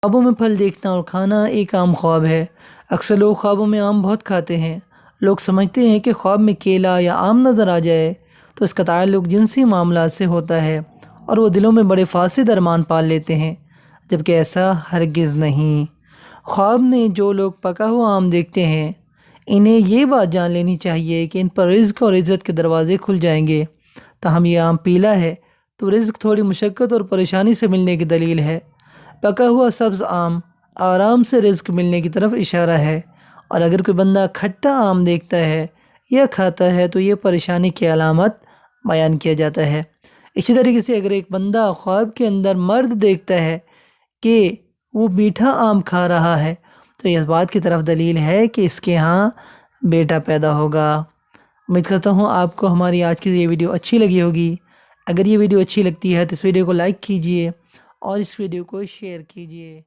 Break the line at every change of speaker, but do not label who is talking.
ख्वाबों में फल देखना और खाना एक आम ख्वाब है। अक्सर लोग ख्वाबों में आम बहुत खाते हैं। लोग समझते हैं कि ख्वाब में केला या आम नज़र आ जाए तो इसका ताल्लुक जिनसी मामलात से होता है और वो दिलों में बड़े फासिद अरमान पाल लेते हैं, जबकि ऐसा हरगिज़ नहीं। ख्वाब में जो लोग पका हुआ आम देखते हैं, इन्हें ये बात जान लेनी चाहिए कि इन पर रिज़्क और इज़्ज़त के दरवाज़े खुल जाएंगे। ताहम ये आम पीला है तो रिज़्क थोड़ी मुशक्क़त और परेशानी से मिलने की दलील है। पका हुआ सब्ज़ आम आराम से रिज़्क मिलने की तरफ इशारा है, और अगर कोई बंदा खट्टा आम देखता है या खाता है तो ये परेशानी की अलामत बयान किया जाता है। इसी तरीके से अगर एक बंदा ख्वाब के अंदर मर्द देखता है कि वो मीठा आम खा रहा है तो इस बात की तरफ दलील है कि इसके यहाँ बेटा पैदा होगा। उम्मीद करता हूँ आपको हमारी आज की ये वीडियो अच्छी लगी होगी। अगर ये वीडियो अच्छी लगती है तो इस वीडियो को लाइक कीजिए और इस वीडियो को शेयर कीजिए।